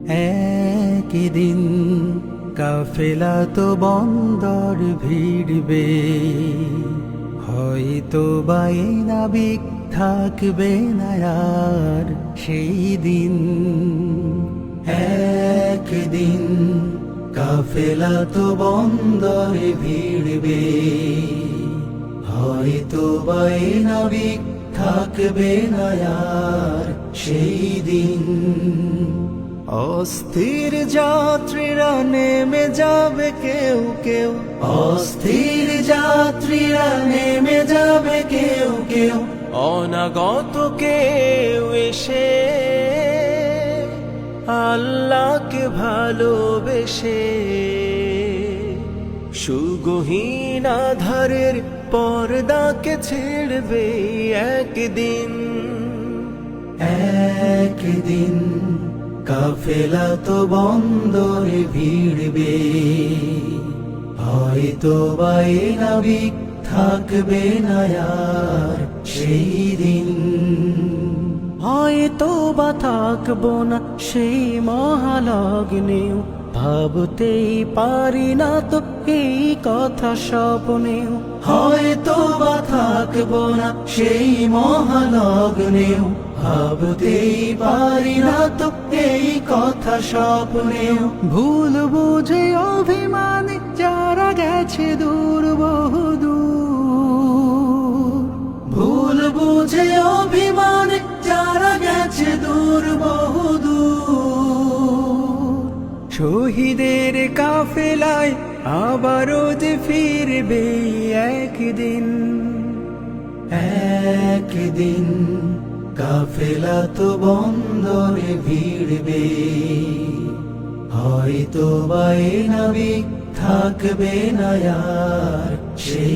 একদিন কাফেলা তো বন্দর ভিড়বে, হয়তো বাই নাবিক থাকবে না আর সেই দিন। একদিন কাফেলা তো বন্দরে ভিড়বে, হয়তো বাই নাবিক থাকবে না আর সেই দিন। অস্থির যাত্রীরা নেমে যাবে কেউ কেউ, অস্থির যাত্রীরা নেমে যাবে কেউ কেউ, অনাগত কেউ এসে আল্লাহকে ভালোবেসে সুগহীন আধারের পর্দাকে ছেড়বে একদিন। একদিন কাফেলা তো বন্দরে ভিড়বে, হয়তো বাই নাবিক থাকবে না আর সেই দিন। হয়তো বা থাকবো না সেই মহালগ্নেও, ভাবতেই পারি না তো এই কথা স্বপ্নেও। হয়তো বা থাকবো না সেই মহালগ্নেও, ভাবতেই পারি না তো এই কথা স্বপ্নেও। ভুল বুঝে অভিমানে যারা গেছে দূর বহুদূর, ভুল বুঝে অভিমানে যারা গেছে দূর বহুদূর। শহীদের কাফেলায় আবারও যে ফিরবে একদিন। একদিন কাফেলা তো বন্দরে ভিড়বে, হয়তো বাই নাবিক থাকবে না আর সেই